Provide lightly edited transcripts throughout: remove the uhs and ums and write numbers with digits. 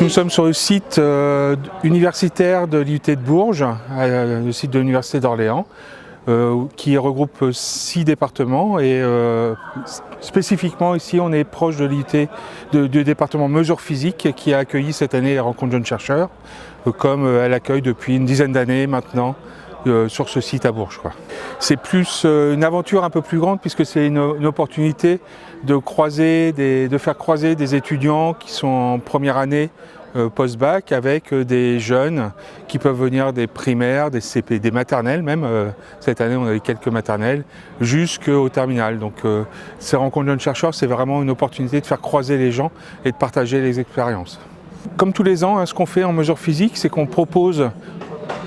Nous sommes sur le site universitaire de l'IUT de Bourges, le site de l'Université d'Orléans, qui regroupe 6 départements et spécifiquement ici on est proche de l'IUT, du département mesures physiques qui a accueilli cette année les rencontres jeunes chercheurs, comme elle accueille depuis une dizaine d'années maintenant sur ce site à Bourges. C'est plus une aventure un peu plus grande puisque c'est une opportunité de faire croiser des étudiants qui sont en première année post-bac avec des jeunes qui peuvent venir des primaires, des CP, des maternelles même. Cette année on a eu quelques maternelles jusqu'au terminal. Donc ces rencontres jeunes chercheurs, c'est vraiment une opportunité de faire croiser les gens et de partager les expériences. Comme tous les ans, ce qu'on fait en mesures physiques, c'est qu'on propose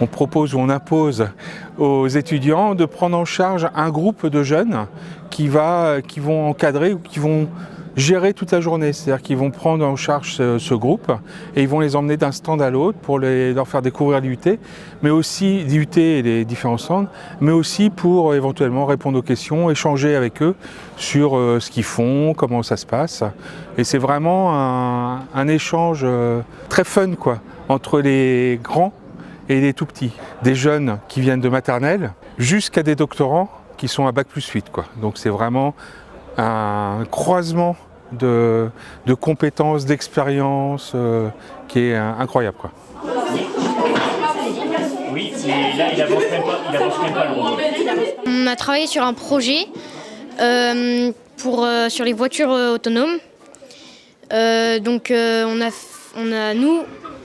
ou on impose aux étudiants de prendre en charge un groupe de jeunes qui vont encadrer ou qui vont gérer toute la journée. C'est-à-dire qu'ils vont prendre en charge ce groupe et ils vont les emmener d'un stand à l'autre pour leur faire découvrir l'IUT, mais aussi l'IUT et les différents stands, mais aussi pour éventuellement répondre aux questions, échanger avec eux sur ce qu'ils font, comment ça se passe. Et c'est vraiment un échange très fun entre les grands et les tout petits, des jeunes qui viennent de maternelle jusqu'à des doctorants qui sont à Bac+8. Donc c'est vraiment un croisement de compétences, d'expériences qui est incroyable. Oui, mais là il avance même pas le robot. On a travaillé sur un projet sur les voitures autonomes.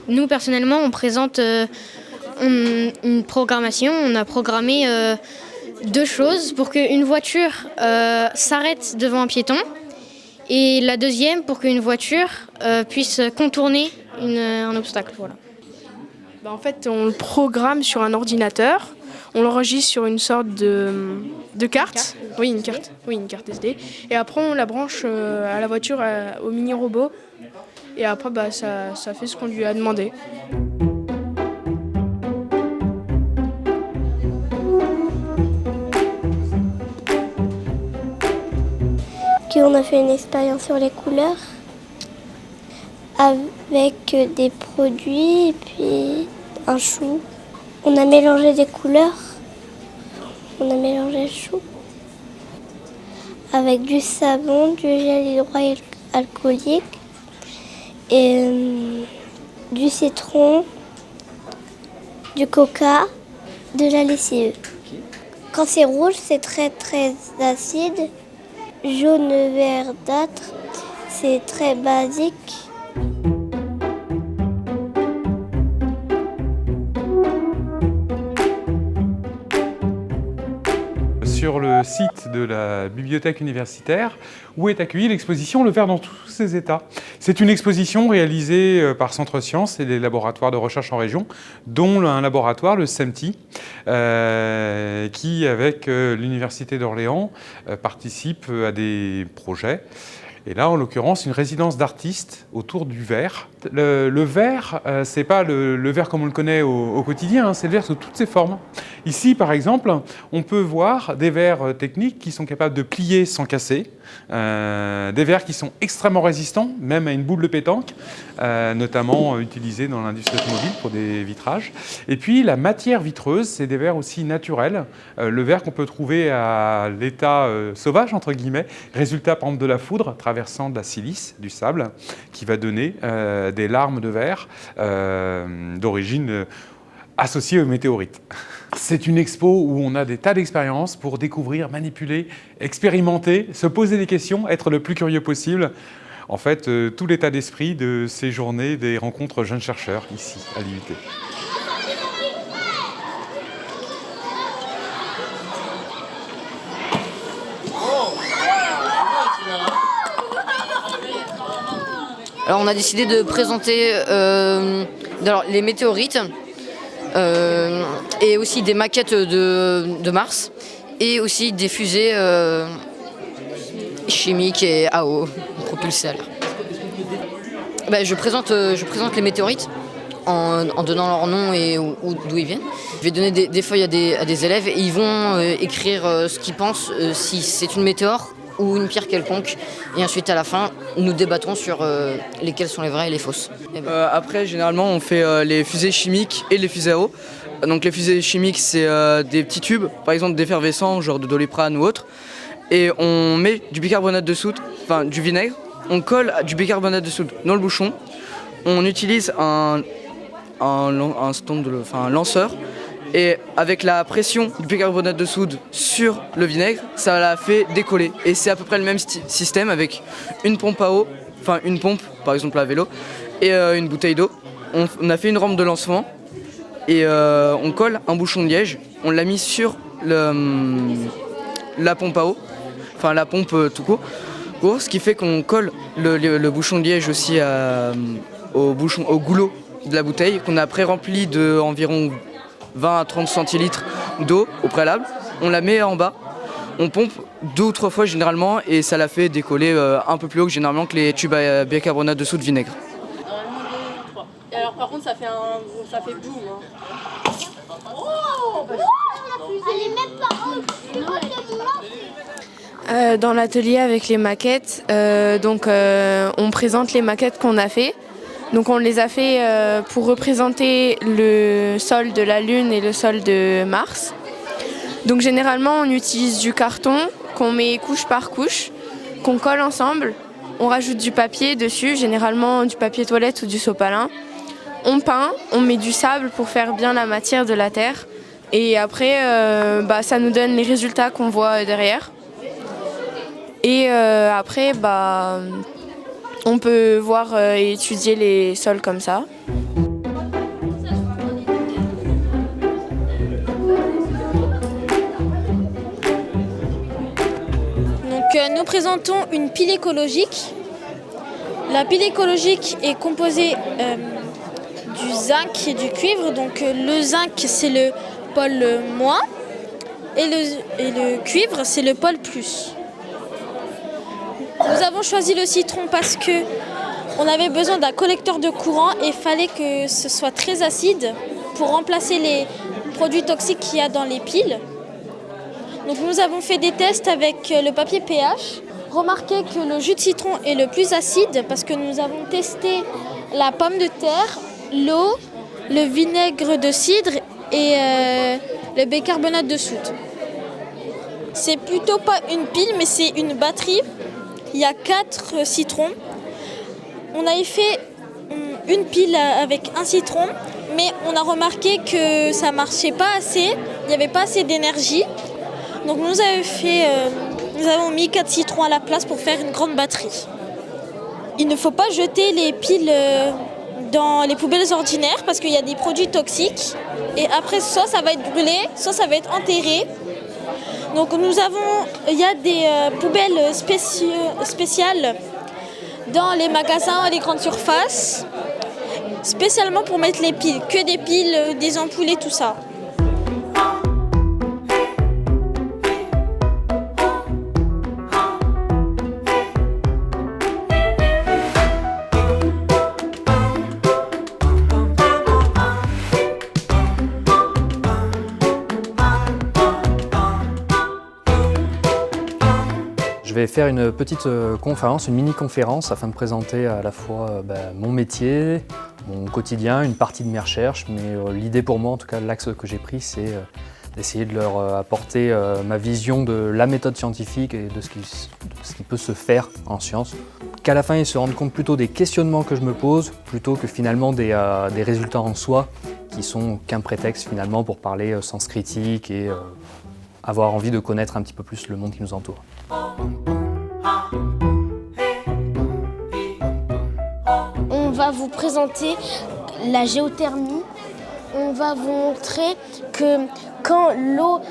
Nous personnellement, on présente une programmation. On a programmé 2 choses pour qu'une voiture s'arrête devant un piéton et la deuxième pour qu'une voiture puisse contourner un obstacle. Voilà. En fait, on le programme sur un ordinateur, on l'enregistre sur une sorte de carte. Oui, une carte SD. Et après, on la branche à la voiture, au mini-robot. Et après, ça fait ce qu'on lui a demandé. On a fait une expérience sur les couleurs avec des produits et puis un chou. On a mélangé des couleurs, on a mélangé le chou avec du savon, du gel hydroalcoolique et du citron, du coca, de la lessive. Quand c'est rouge, c'est très très acide. Jaune, verdâtre, c'est très basique. Sur le site de la bibliothèque universitaire où est accueillie l'exposition Le Ver dans tous ses états. C'est une exposition réalisée par Centre Sciences et les laboratoires de recherche en région, dont un laboratoire, le CEMTI, qui, avec l'Université d'Orléans, participe à des projets. Et là, en l'occurrence, une résidence d'artistes autour du verre. Le verre, c'est pas le verre comme on le connaît au quotidien, c'est le verre sous toutes ses formes. Ici, par exemple, on peut voir des verres techniques qui sont capables de plier sans casser, des verres qui sont extrêmement résistants, même à une boule de pétanque, notamment utilisés dans l'industrie automobile pour des vitrages. Et puis, la matière vitreuse, c'est des verres aussi naturels. Le verre qu'on peut trouver à l'état sauvage, entre guillemets, résultat, par exemple, de la foudre, traversant de la silice, du sable, qui va donner des larmes de verre d'origine associée aux météorites. C'est une expo où on a des tas d'expériences pour découvrir, manipuler, expérimenter, se poser des questions, être le plus curieux possible. En fait, tout l'état d'esprit de ces journées des rencontres jeunes chercheurs ici à l'IUT. Alors on a décidé de présenter les météorites et aussi des maquettes de Mars et aussi des fusées chimiques et à eau propulsées à l'air. Je présente les météorites en donnant leur nom et d'où ils viennent. Je vais donner des feuilles à des élèves et ils vont écrire ce qu'ils pensent, si c'est une météore ou une pierre quelconque. Et ensuite, à la fin, nous débattons sur lesquelles sont les vraies et les fausses. Après, généralement, on fait les fusées chimiques et les fusées à eau. Donc les fusées chimiques, c'est des petits tubes, par exemple d'effervescents, genre de Doliprane ou autre. Et on met du bicarbonate de soude, enfin du vinaigre. On colle du bicarbonate de soude dans le bouchon. On utilise un lanceur. Et avec la pression du bicarbonate de soude sur le vinaigre, ça la fait décoller. Et c'est à peu près le même système avec une pompe à eau, enfin une pompe par exemple à vélo, et une bouteille d'eau. On a fait une rampe de lancement et on colle un bouchon de liège. On l'a mis sur la pompe à eau, enfin la pompe tout court, ce qui fait qu'on colle le bouchon de liège aussi au goulot de la bouteille qu'on a pré-rempli de environ 20 à 30 centilitres d'eau au préalable. On la met en bas, on pompe 2 ou 3 fois généralement et ça la fait décoller un peu plus haut que généralement que les tubes à bicarbonate de soude vinaigre. 1, 2, 3. Et alors par contre ça fait boum. Dans l'atelier avec les maquettes, on présente les maquettes qu'on a fait. Donc on les a fait pour représenter le sol de la Lune et le sol de Mars. Donc généralement on utilise du carton qu'on met couche par couche, qu'on colle ensemble. On rajoute du papier dessus, généralement du papier toilette ou du sopalin. On peint, on met du sable pour faire bien la matière de la Terre. Et après ça nous donne les résultats qu'on voit derrière. Et après on peut voir et étudier les sols comme ça. Donc, nous présentons une pile écologique. La pile écologique est composée du zinc et du cuivre. Donc le zinc c'est le pôle moins et le cuivre c'est le pôle plus. Nous avons choisi le citron parce que on avait besoin d'un collecteur de courant et il fallait que ce soit très acide pour remplacer les produits toxiques qu'il y a dans les piles. Donc nous avons fait des tests avec le papier pH. Remarquez que le jus de citron est le plus acide parce que nous avons testé la pomme de terre, l'eau, le vinaigre de cidre et le bicarbonate de soude. C'est plutôt pas une pile mais c'est une batterie. Il y a 4 citrons. On avait fait une pile avec un citron, mais on a remarqué que ça marchait pas assez, il n'y avait pas assez d'énergie. Donc nous avons mis 4 citrons à la place pour faire une grande batterie. Il ne faut pas jeter les piles dans les poubelles ordinaires parce qu'il y a des produits toxiques. Et après, soit ça va être brûlé, soit ça va être enterré. Donc il y a des poubelles spéciales dans les magasins et les grandes surfaces, spécialement pour mettre les piles, que des piles, des ampoules et tout ça. Je vais faire une petite conférence, une mini-conférence afin de présenter à la fois mon métier, mon quotidien, une partie de mes recherches, mais l'idée pour moi, en tout cas l'axe que j'ai pris, c'est d'essayer de leur apporter ma vision de la méthode scientifique et de ce qui peut se faire en science. Qu'à la fin, ils se rendent compte plutôt des questionnements que je me pose, plutôt que finalement des résultats en soi, qui sont qu'un prétexte finalement pour parler sens critique et avoir envie de connaître un petit peu plus le monde qui nous entoure. On va vous présenter la géothermie. On va vous montrer que quand l'eau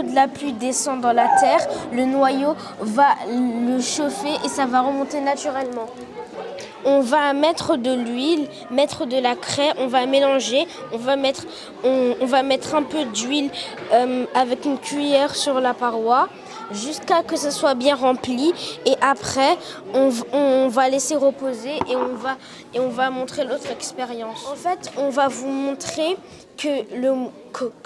de la pluie descend dans la terre, le noyau va le chauffer et ça va remonter naturellement. On va mettre de l'huile, mettre de la craie, on va mélanger, on va mettre un peu d'huile avec une cuillère sur la paroi jusqu'à que ce soit bien rempli et après on va laisser reposer et on va montrer l'autre expérience. En fait, on va vous montrer que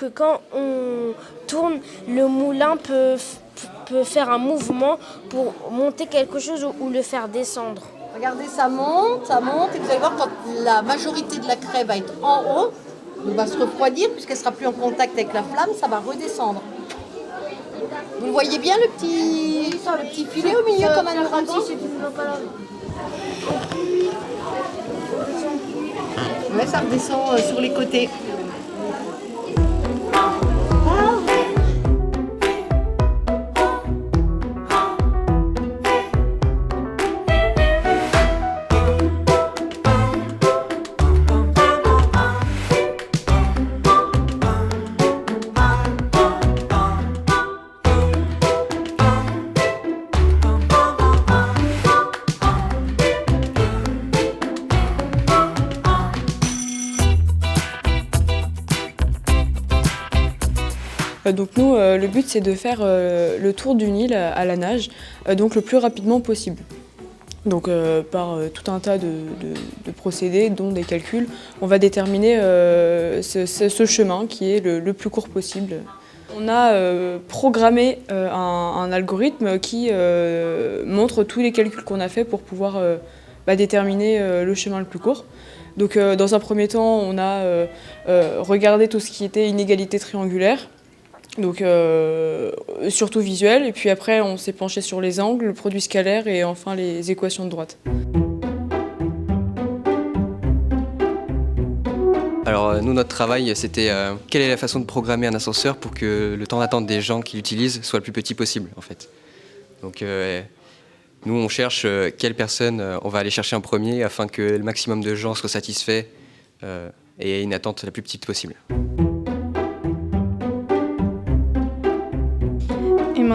quand on tourne, le moulin peut peut faire un mouvement pour monter quelque chose ou le faire descendre. Regardez, ça monte, et vous allez voir quand la majorité de la craie va être en haut, elle va se refroidir puisqu'elle sera plus en contact avec la flamme, ça va redescendre. Vous voyez bien le petit filet au milieu comme un ouragan? Ouais, ça redescend sur les côtés. Donc nous, le but c'est de faire le tour d'une île à la nage, donc le plus rapidement possible. Donc par tout un tas de procédés, dont des calculs, on va déterminer ce chemin qui est le plus court possible. On a programmé un algorithme qui montre tous les calculs qu'on a fait pour pouvoir déterminer le chemin le plus court. Donc dans un premier temps, on a regardé tout ce qui était inégalité triangulaire. Donc surtout visuel, et puis après on s'est penché sur les angles, le produit scalaire et enfin les équations de droite. Alors nous, notre travail, c'était quelle est la façon de programmer un ascenseur pour que le temps d'attente des gens qui l'utilisent soit le plus petit possible en fait. Donc nous on cherche quelle personne on va aller chercher en premier afin que le maximum de gens soient satisfaits et aient une attente la plus petite possible.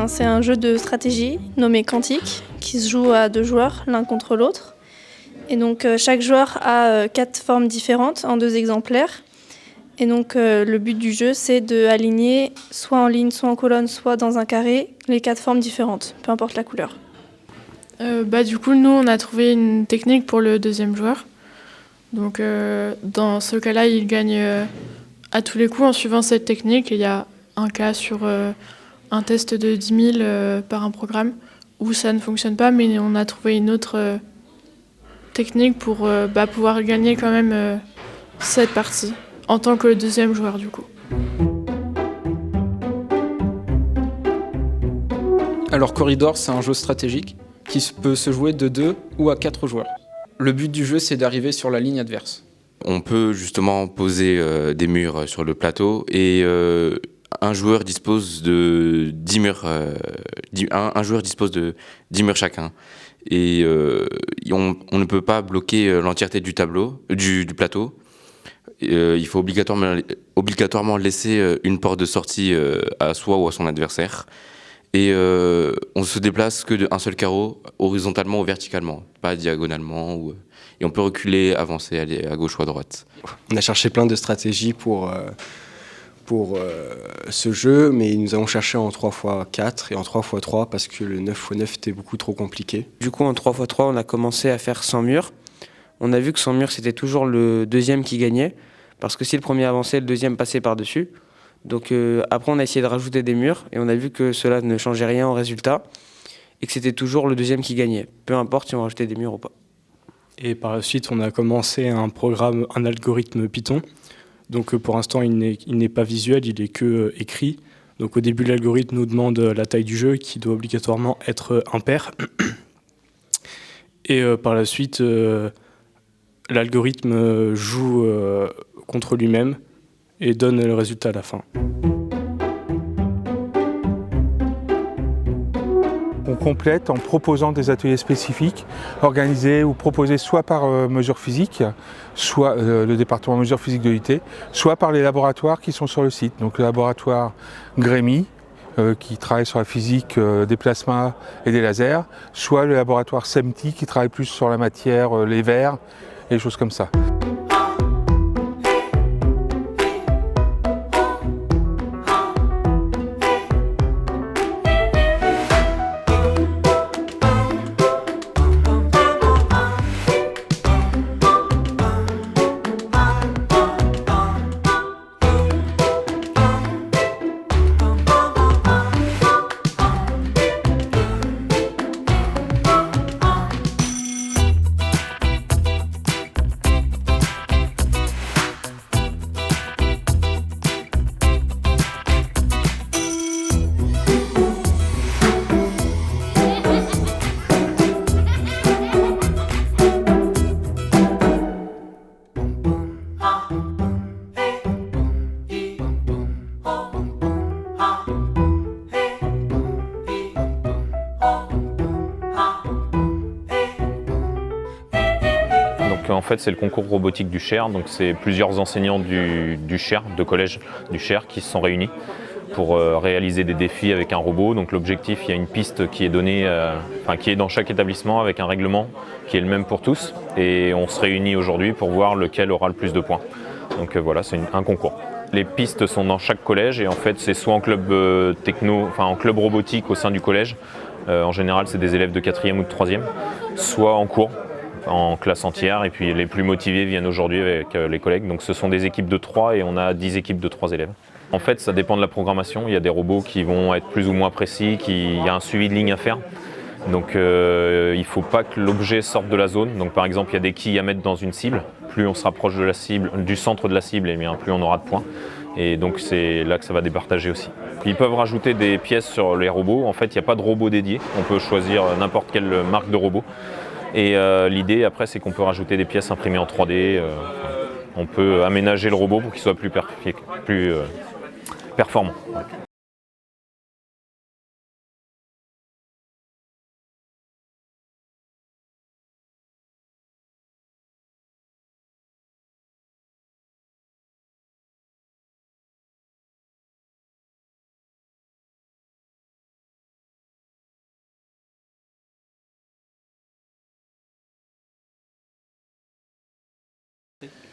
C'est un jeu de stratégie nommé Quantique qui se joue à 2 joueurs, l'un contre l'autre. Et donc chaque joueur a 4 formes différentes en 2 exemplaires. Et donc le but du jeu, c'est d'aligner soit en ligne, soit en colonne, soit dans un carré, les 4 formes différentes, peu importe la couleur. Du coup, nous, on a trouvé une technique pour le 2e joueur. Donc dans ce cas-là, il gagne à tous les coups en suivant cette technique. Et il y a un cas sur un test de 10 000 par un programme où ça ne fonctionne pas, mais on a trouvé une autre technique pour pouvoir gagner quand même cette partie en tant que 2e joueur du coup. Alors Corridor, c'est un jeu stratégique qui peut se jouer de 2 ou à 4 joueurs. Le but du jeu, c'est d'arriver sur la ligne adverse. On peut justement poser des murs sur le plateau et un joueur dispose de 10 murs, un joueur dispose de 10 murs chacun. Et on ne peut pas bloquer l'entièreté du tableau, du plateau. Il faut obligatoirement laisser une porte de sortie à soi ou à son adversaire. Et on se déplace que d'un seul carreau, horizontalement ou verticalement, pas diagonalement. Et on peut reculer, avancer, aller à gauche ou à droite. On a cherché plein de stratégies pour ce jeu, mais nous avons cherché en 3x4 et en 3x3 parce que le 9x9 était beaucoup trop compliqué. Du coup, en 3x3, on a commencé à faire 100 murs. On a vu que 100 murs, c'était toujours le 2e qui gagnait, parce que si le premier avançait, le 2e passait par-dessus. Donc après, on a essayé de rajouter des murs et on a vu que cela ne changeait rien au résultat et que c'était toujours le 2e qui gagnait, peu importe si on rajoutait des murs ou pas. Et par la suite, on a commencé un algorithme Python. Donc pour l'instant, il n'est pas visuel, il est que écrit. Donc au début, l'algorithme nous demande la taille du jeu qui doit obligatoirement être impair. Et par la suite, l'algorithme joue contre lui-même et donne le résultat à la fin. On complète en proposant des ateliers spécifiques, organisés ou proposés soit par mesure physique, soit le département mesure physique de l'UT, soit par les laboratoires qui sont sur le site. Donc le laboratoire Grémy, qui travaille sur la physique des plasmas et des lasers, soit le laboratoire SEMTI qui travaille plus sur la matière, les verres et des choses comme ça. En fait, c'est le concours robotique du Cher. Donc, c'est plusieurs enseignants du Cher, de collège du Cher, qui se sont réunis pour réaliser des défis avec un robot. Donc, l'objectif, il y a une piste qui est donnée, qui est dans chaque établissement avec un règlement qui est le même pour tous. Et on se réunit aujourd'hui pour voir lequel aura le plus de points. Donc, voilà, c'est un concours. Les pistes sont dans chaque collège et en fait, c'est soit en club en club robotique au sein du collège. En général, c'est des élèves de 4e ou de 3e, soit en cours, en classe entière, et puis les plus motivés viennent aujourd'hui avec les collègues. Donc ce sont des équipes de 3 et on a 10 équipes de 3 élèves. En fait, ça dépend de la programmation. Il y a des robots qui vont être plus ou moins précis, il y a un suivi de ligne à faire. Donc il ne faut pas que l'objet sorte de la zone. Donc par exemple, il y a des quilles à mettre dans une cible. Plus on se rapproche de la cible, du centre de la cible, et bien plus on aura de points. Et donc c'est là que ça va départager aussi. Ils peuvent rajouter des pièces sur les robots. En fait, il n'y a pas de robot dédié. On peut choisir n'importe quelle marque de robot. Et l'idée après, c'est qu'on peut rajouter des pièces imprimées en 3D. On peut aménager le robot pour qu'il soit plus performant.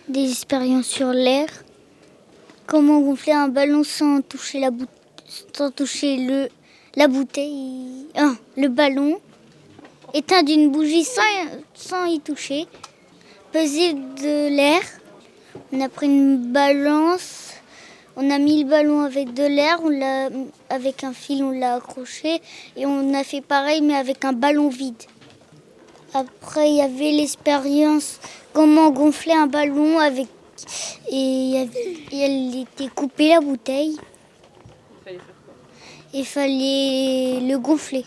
Des expériences sur l'air. Comment gonfler un ballon sans toucher la bouteille. Le ballon. Éteindre une bougie sans y toucher. Peser de l'air. On a pris une balance. On a mis le ballon avec de l'air. Avec un fil, on l'a accroché. Et on a fait pareil, mais avec un ballon vide. Après, il y avait l'expérience comment gonfler un ballon et elle était coupée la bouteille. Il fallait le gonfler.